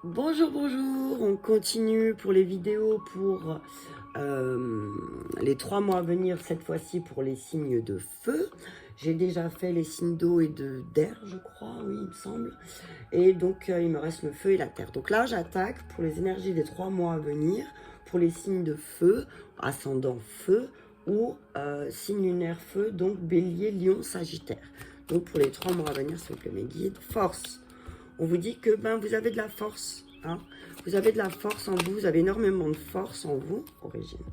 Bonjour, bonjour, on continue pour les vidéos pour les 3 mois à venir, cette fois-ci pour les signes de feu. J'ai déjà fait les signes d'eau et d'air, je crois, oui, il me semble. Et donc, il me reste le feu et la terre. Donc là, j'attaque pour les énergies des 3 mois à venir, pour les signes de feu, ascendant feu ou signe lunaire feu, donc bélier, lion, sagittaire. Donc pour les 3 mois à venir, s'il vous plaît, mes guides, force. On vous dit que vous avez de la force. Hein. Vous avez de la force en vous. Vous avez énormément de force en vous, origine.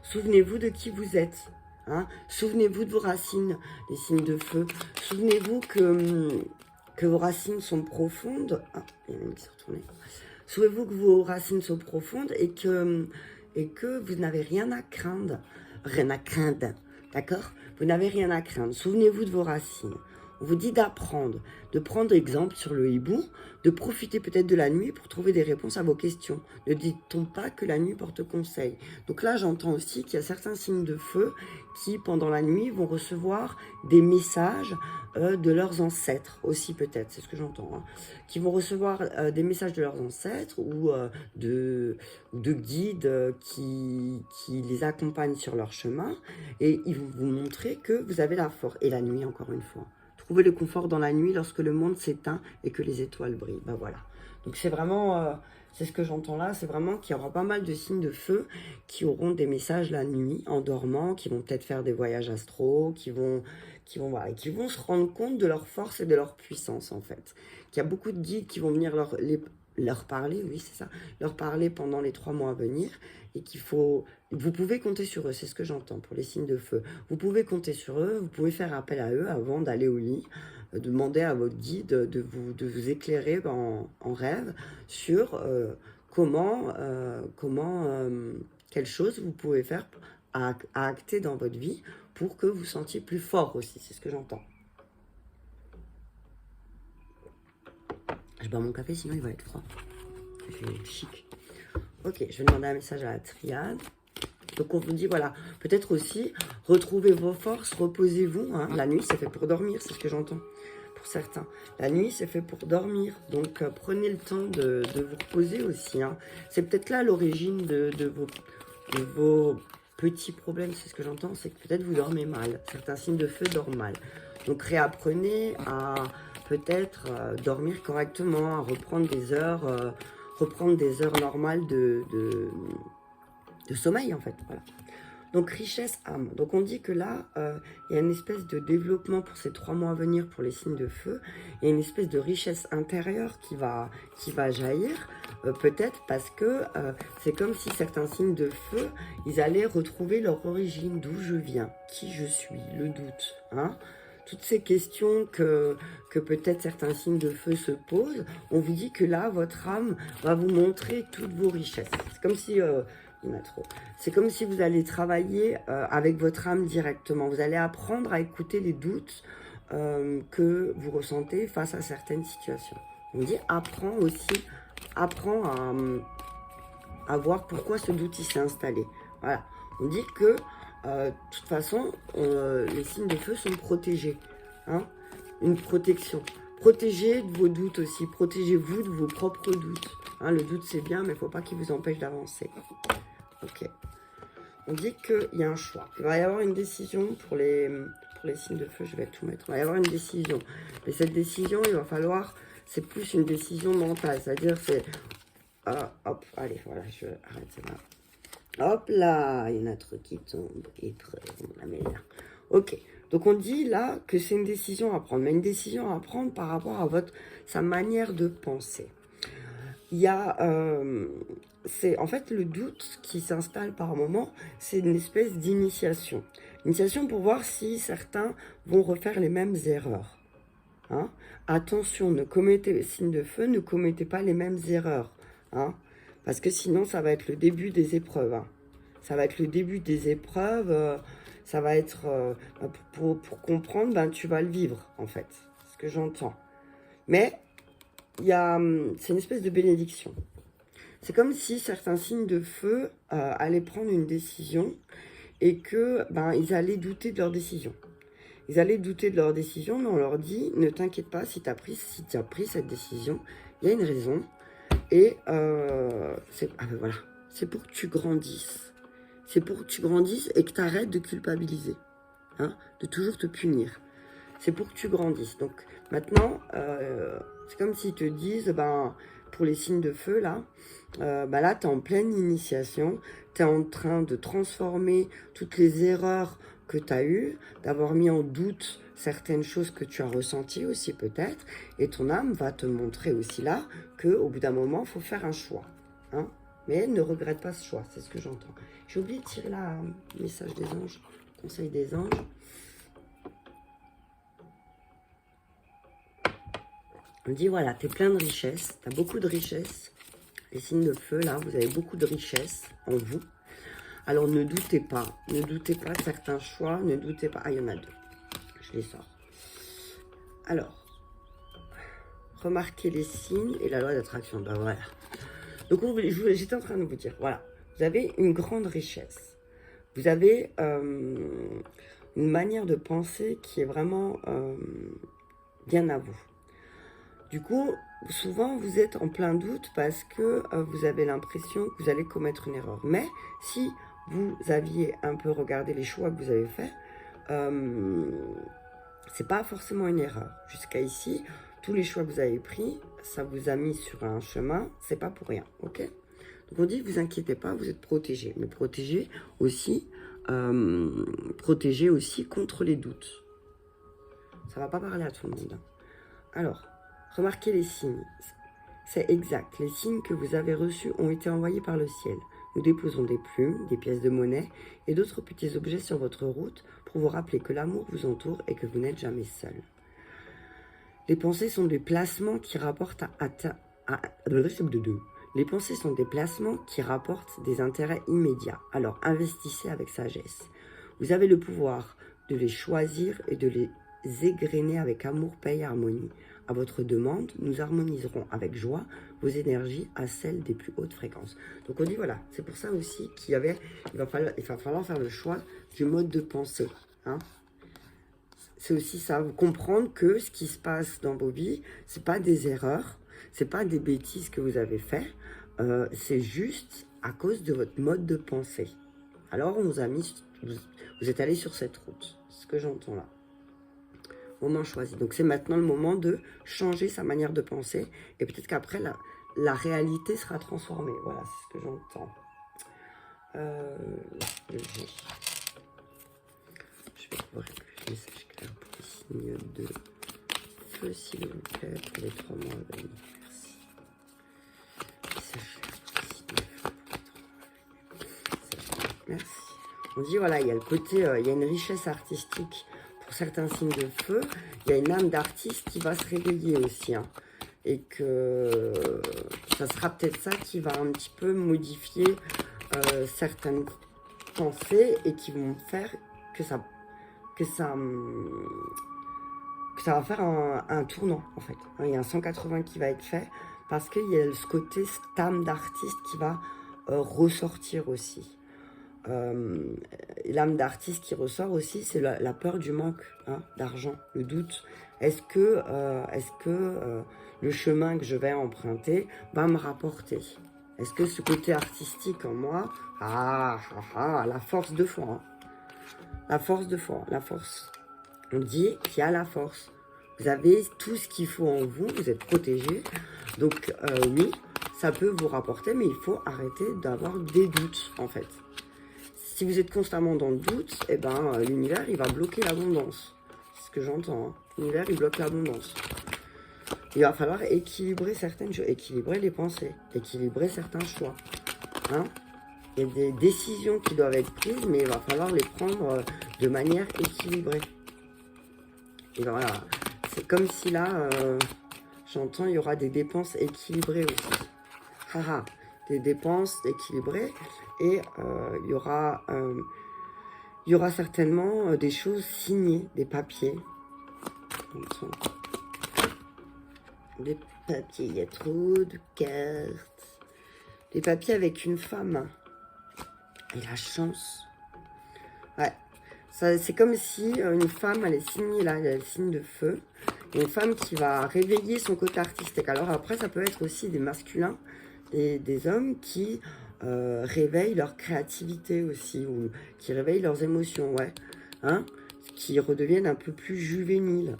Souvenez-vous de qui vous êtes. Hein. Souvenez-vous de vos racines, les signes de feu. Souvenez-vous que vos racines sont profondes. Ah, il y en a une qui s'est retournée. Souvenez-vous que vos racines sont profondes et que vous n'avez rien à craindre. Rien à craindre. D'accord? Vous n'avez rien à craindre. Souvenez-vous de vos racines. On vous dit d'apprendre, de prendre exemple sur le hibou, de profiter peut-être de la nuit pour trouver des réponses à vos questions. Ne dit-on pas que la nuit porte conseil? Donc là, j'entends aussi qu'il y a certains signes de feu qui, pendant la nuit, vont recevoir des messages de leurs ancêtres aussi peut-être, c'est ce que j'entends, hein, qui vont recevoir des messages de leurs ancêtres ou de guides qui les accompagnent sur leur chemin et ils vont vous montrer que vous avez la force. Et la nuit, encore une fois. Trouver le confort dans la nuit lorsque le monde s'éteint et que les étoiles brillent. Ben voilà. Donc c'est vraiment, c'est ce que j'entends là, c'est vraiment qu'il y aura pas mal de signes de feu qui auront des messages la nuit, en dormant, qui vont peut-être faire des voyages astraux, voilà, qui vont se rendre compte de leur force et de leur puissance en fait. Qu'il y a beaucoup de guides qui vont venir leur parler, oui c'est ça, leur parler pendant les 3 mois à venir et vous pouvez compter sur eux, c'est ce que j'entends pour les signes de feu. Vous pouvez compter sur eux, vous pouvez faire appel à eux avant d'aller au lit, demander à votre guide de vous éclairer en rêve sur quelle chose vous pouvez faire à acter dans votre vie pour que vous sentiez plus fort aussi, c'est ce que j'entends. Je bois mon café, sinon il va être froid. C'est chic. Ok, je vais demander un message à la triade. Donc on vous dit, voilà, peut-être aussi, retrouvez vos forces, reposez-vous. Hein. La nuit, c'est fait pour dormir, c'est ce que j'entends pour certains. La nuit, c'est fait pour dormir. Donc prenez le temps de vous reposer aussi. Hein. C'est peut-être là l'origine de vos petits problèmes, c'est ce que j'entends, c'est que peut-être vous dormez mal. Certains signes de feu dorment mal. Donc réapprenez à peut-être dormir correctement, à reprendre des heures normales de sommeil en fait. Voilà. Donc richesse âme. Donc on dit que là, il y a une espèce de développement pour ces 3 mois à venir pour les signes de feu. Il y a une espèce de richesse intérieure qui va jaillir. Peut-être parce que c'est comme si certains signes de feu, ils allaient retrouver leur origine, d'où je viens, qui je suis, le doute. Hein, toutes ces questions que peut-être certains signes de feu se posent, on vous dit que là, votre âme va vous montrer toutes vos richesses. C'est comme si... il y en a trop. C'est comme si vous allez travailler avec votre âme directement. Vous allez apprendre à écouter les doutes que vous ressentez face à certaines situations. On dit apprends à voir pourquoi ce doute il s'est installé. Voilà. On dit que de toute façon, les signes de feu sont protégés. Hein, une protection. Protégez de vos doutes aussi. Protégez-vous de vos propres doutes. Hein, le doute, c'est bien, mais il ne faut pas qu'il vous empêche d'avancer. Ok. On dit qu'il y a un choix. Il va y avoir une décision pour les signes de feu. Je vais tout mettre. Il va y avoir une décision. Mais cette décision, il va falloir... C'est plus une décision mentale. C'est-à-dire, c'est... hop, allez, voilà, je arrête ça là. Hop là, il y en a trop qui tombent. Et la merde. Ok. Donc on dit là que c'est une décision à prendre. Mais une décision à prendre par rapport à sa manière de penser. Il y a... c'est en fait le doute qui s'installe par moment, c'est une espèce d'initiation. Initiation pour voir si certains vont refaire les mêmes erreurs. Hein? Attention, ne commettez, signe de feu, ne commettez pas les mêmes erreurs. Hein? Parce que sinon, ça va être le début des épreuves. Hein? Ça va être le début des épreuves. Ça va être... pour comprendre, tu vas le vivre, en fait. C'est ce que j'entends. Mais, c'est une espèce de bénédiction. C'est comme si certains signes de feu allaient prendre une décision et que ils allaient douter de leur décision. Ils allaient douter de leur décision, mais on leur dit, ne t'inquiète pas, si tu as pris cette décision, il y a une raison. Et ah ben voilà, c'est pour que tu grandisses. C'est pour que tu grandisses et que tu arrêtes de culpabiliser, hein, de toujours te punir. C'est pour que tu grandisses. Donc maintenant, c'est comme s'ils te disent, ben, pour les signes de feu, là, ben là, tu es en pleine initiation, tu es en train de transformer toutes les erreurs que tu as eues, d'avoir mis en doute certaines choses que tu as ressenties aussi peut-être, et ton âme va te montrer aussi là qu'au bout d'un moment, il faut faire un choix. Hein, mais ne regrette pas ce choix, c'est ce que j'entends. J'ai oublié de tirer là, message des anges, conseil des anges. On dit voilà, tu es plein de richesses, tu as beaucoup de richesses. Les signes de feu, là, vous avez beaucoup de richesses en vous. Alors ne doutez pas de certains choix, ne doutez pas. Ah, il y en a deux. Je les sors. Alors, remarquez les signes et la loi d'attraction. Ben voilà. Donc j'étais en train de vous dire, voilà, vous avez une grande richesse. Vous avez une manière de penser qui est vraiment bien à vous. Du coup, souvent, vous êtes en plein doute parce que vous avez l'impression que vous allez commettre une erreur. Mais si vous aviez un peu regardé les choix que vous avez faits, c'est pas forcément une erreur. Jusqu'à ici, tous les choix que vous avez pris, ça vous a mis sur un chemin, c'est pas pour rien, ok? Donc on dit, vous inquiétez pas, vous êtes protégé. Mais protégé aussi contre les doutes. Ça va pas parler à tout le monde. Hein. Alors, remarquez les signes. C'est exact. Les signes que vous avez reçus ont été envoyés par le ciel. Nous déposons des plumes, des pièces de monnaie et d'autres petits objets sur votre route pour vous rappeler que l'amour vous entoure et que vous n'êtes jamais seul. Les pensées sont des placements qui rapportent Les pensées sont des placements qui rapportent des intérêts immédiats. Alors investissez avec sagesse. Vous avez le pouvoir de les choisir et de les égrener avec amour, paix et harmonie. À votre demande, nous harmoniserons avec joie vos énergies à celles des plus hautes fréquences. Donc on dit voilà, c'est pour ça aussi qu'il va falloir faire le choix du mode de pensée. Hein. C'est aussi ça, vous comprendre que ce qui se passe dans vos vies, c'est pas des erreurs, c'est pas des bêtises que vous avez fait, c'est juste à cause de votre mode de pensée. Alors on vous a mis, vous êtes allé sur cette route, c'est ce que j'entends là. Moment choisi. Donc c'est maintenant le moment de changer sa manière de penser et peut-être qu'après la réalité sera transformée. Voilà, c'est ce que j'entends. Je vais voir le message clair pour les signes de feu, s'il vous plaît, pour les 3 mois à venir. Merci. Message clair pour les signes de feu pour les 3 mois à venir. Merci. On dit voilà, il y a le côté, il y a une richesse artistique. Pour certains signes de feu, il y a une âme d'artiste qui va se réveiller aussi. Hein, et que ça sera peut-être ça qui va un petit peu modifier certaines pensées et qui vont faire que ça va faire un tournant, en fait. Il y a un 180 qui va être fait parce qu'il y a ce côté, cette âme d'artiste qui va ressortir aussi. L'âme d'artiste qui ressort aussi, c'est la peur du manque, hein, d'argent, le doute. Est-ce que le chemin que je vais emprunter va me rapporter? Est-ce que ce côté artistique en moi, la force de foi, hein. La force de foi, la force. On dit qu'il y a la force. Vous avez tout ce qu'il faut en vous, vous êtes protégé. Donc oui, ça peut vous rapporter, mais il faut arrêter d'avoir des doutes, en fait. Si vous êtes constamment dans le doute, eh ben, l'univers, il va bloquer l'abondance. C'est ce que j'entends. Hein. L'univers, il bloque l'abondance. Il va falloir équilibrer certaines choses, équilibrer les pensées, équilibrer certains choix. Hein. Il y a des décisions qui doivent être prises, mais il va falloir les prendre de manière équilibrée. Et voilà. C'est comme si là, j'entends, il y aura des dépenses équilibrées aussi. Des dépenses équilibrées. Et il y aura certainement des choses signées, des papiers. Des papiers, il y a trop de cartes. Des papiers avec une femme. Et la chance. Ouais. C'est comme si une femme allait signer là, le signe de feu. Une femme qui va réveiller son côté artistique. Alors après, ça peut être aussi des masculins et des hommes qui réveillent leur créativité aussi, ou qui réveillent leurs émotions, ouais. Hein, qui redeviennent un peu plus juvéniles,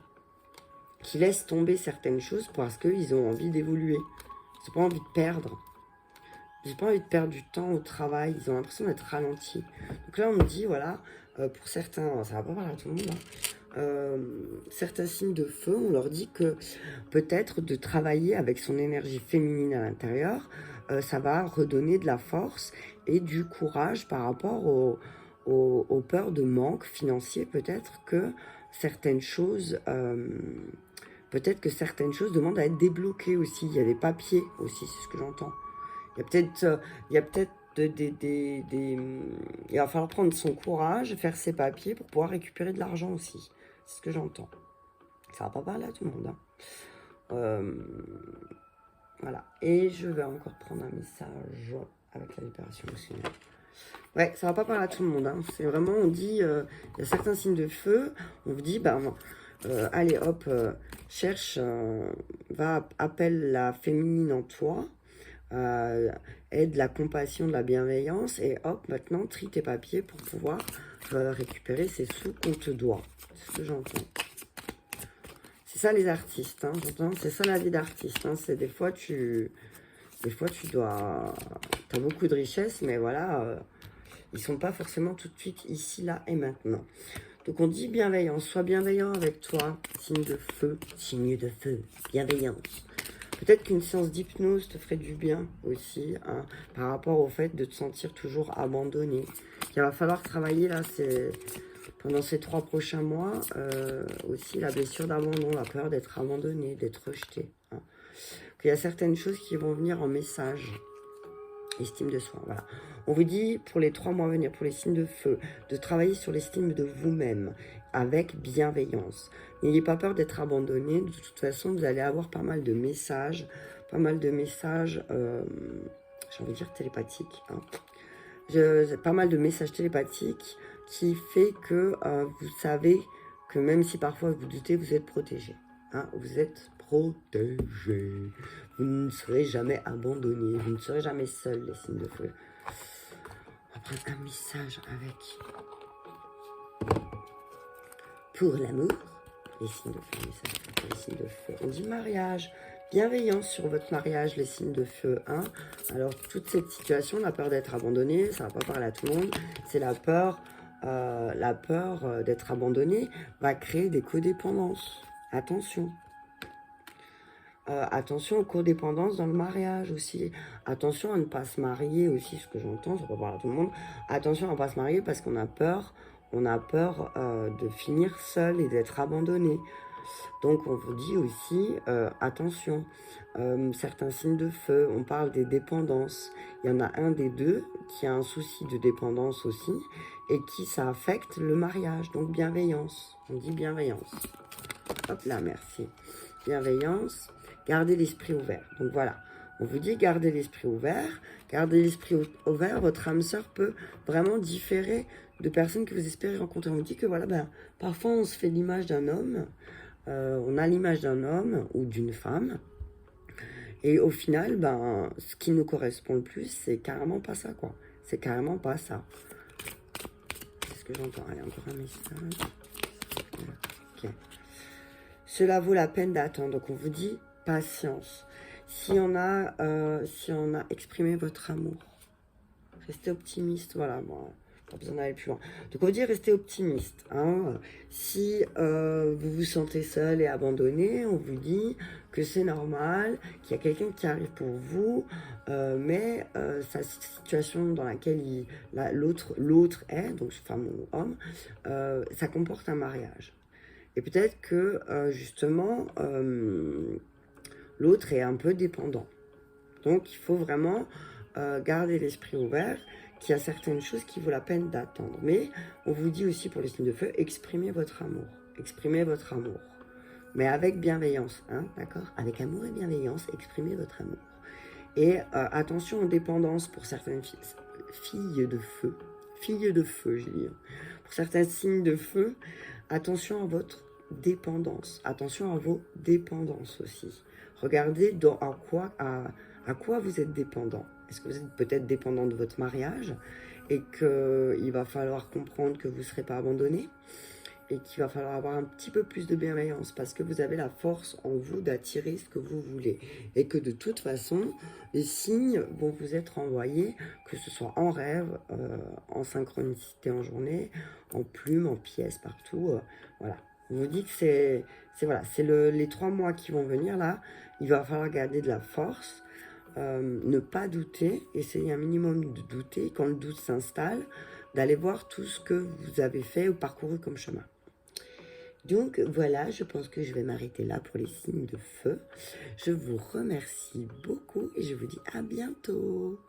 qui laissent tomber certaines choses parce qu'ils ont envie d'évoluer. Ils n'ont pas envie de perdre. Ils n'ont pas envie de perdre du temps au travail. Ils ont l'impression d'être ralentis. Donc là, on me dit, voilà, pour certains, ça va pas parler à tout le monde, certains signes de feu, on leur dit que peut-être de travailler avec son énergie féminine à l'intérieur, ça va redonner de la force et du courage par rapport aux peurs de manque financier. Peut-être que certaines choses... peut-être que certaines choses demandent à être débloquées aussi. Il y a des papiers aussi, c'est ce que j'entends. Il y a peut-être il va falloir prendre son courage, faire ses papiers pour pouvoir récupérer de l'argent aussi. C'est ce que j'entends. Ça va pas parler à tout le monde. Hein. Voilà. Et je vais encore prendre un message avec la libération émotionnelle. Ouais, ça va pas parler à tout le monde. Hein. C'est vraiment, on dit, il y a certains signes de feu. On vous dit, ben, allez hop, cherche, appelle la féminine en toi. Aide la compassion, de la bienveillance, et hop, maintenant trie tes papiers pour pouvoir récupérer ces sous qu'on te doit. C'est ce que j'entends. C'est ça les artistes, hein, j'entends. C'est ça la vie d'artiste. Hein. C'est des fois tu dois, t'as beaucoup de richesses, mais voilà, ils sont pas forcément tout de suite ici, là et maintenant. Donc on dit bienveillance, sois bienveillant avec toi, signe de feu, bienveillance. Peut-être qu'une séance d'hypnose te ferait du bien aussi, hein, par rapport au fait de te sentir toujours abandonné. Il va falloir travailler là, pendant ces 3 prochains mois, aussi la blessure d'abandon, la peur d'être abandonné, d'être rejeté. Hein. Il y a certaines choses qui vont venir en message. Estime de soi, voilà. On vous dit, pour les 3 mois à venir, pour les signes de feu, de travailler sur l'estime de vous-même, avec bienveillance. N'ayez pas peur d'être abandonné. De toute façon, vous allez avoir pas mal de messages, j'ai envie de dire télépathiques. Hein. Pas mal de messages télépathiques qui fait que vous savez que même si parfois vous doutez, vous êtes protégé. Hein, vous êtes protégé. Vous ne serez jamais abandonné. Vous ne serez jamais seul, les signes de feu. On va prendre un message avec... Pour l'amour, les signes de feu, les signes de feu. On dit mariage, bienveillance sur votre mariage, les signes de feu. Hein. Alors, toute cette situation, la peur d'être abandonné, ça ne va pas parler à tout le monde, c'est la peur d'être abandonné va créer des codépendances. Attention. Attention aux codépendances dans le mariage aussi. Attention à ne pas se marier aussi, ce que j'entends, ça ne va pas parler à tout le monde. Attention à ne pas se marier parce qu'on a peur. On a peur de finir seul et d'être abandonné. Donc on vous dit aussi, attention, certains signes de feu, on parle des dépendances. Il y en a un des deux qui a un souci de dépendance aussi et qui ça affecte le mariage. Donc bienveillance, on dit bienveillance. Hop là, merci. Bienveillance, gardez l'esprit ouvert. Donc voilà, on vous dit gardez l'esprit ouvert. Gardez l'esprit ouvert, votre âme sœur peut vraiment différer de personnes que vous espérez rencontrer. On vous dit que voilà, ben, parfois on se fait l'image d'un homme, on a l'image d'un homme ou d'une femme, et au final, ben, ce qui nous correspond le plus, c'est carrément pas ça, quoi. C'est carrément pas ça. C'est ce que j'entends. Allez, encore un message. Ok. Cela vaut la peine d'attendre. Donc on vous dit patience. Si on a exprimé votre amour, restez optimiste. Voilà, bon, pas besoin d'aller plus loin. Donc on vous dit restez optimiste. Hein. Si vous vous sentez seul et abandonné, on vous dit que c'est normal, qu'il y a quelqu'un qui arrive pour vous, mais sa situation dans laquelle l'autre est, donc femme ou homme, ça comporte un mariage. Et peut-être que, justement, l'autre est un peu dépendant. Donc, il faut vraiment garder l'esprit ouvert, qu'il y a certaines choses qui vaut la peine d'attendre. Mais on vous dit aussi pour les signes de feu, exprimez votre amour. Exprimez votre amour. Mais avec bienveillance, hein, d'accord? Avec amour et bienveillance, exprimez votre amour. Et attention aux dépendances pour certaines filles de feu. Filles de feu, je dis. Pour certains signes de feu, attention à votre dépendance. Attention à vos dépendances aussi. Regardez à quoi vous êtes dépendant. Est-ce que vous êtes peut-être dépendant de votre mariage et qu'il va falloir comprendre que vous ne serez pas abandonné et qu'il va falloir avoir un petit peu plus de bienveillance parce que vous avez la force en vous d'attirer ce que vous voulez et que de toute façon, les signes vont vous être envoyés, que ce soit en rêve, en synchronicité en journée, en plumes, en pièces, partout. Voilà. Je vous dis que c'est voilà, c'est les 3 mois qui vont venir là. Il va falloir garder de la force, ne pas douter, essayer un minimum de douter. Quand le doute s'installe, d'aller voir tout ce que vous avez fait ou parcouru comme chemin. Donc voilà, je pense que je vais m'arrêter là pour les signes de feu. Je vous remercie beaucoup et je vous dis à bientôt.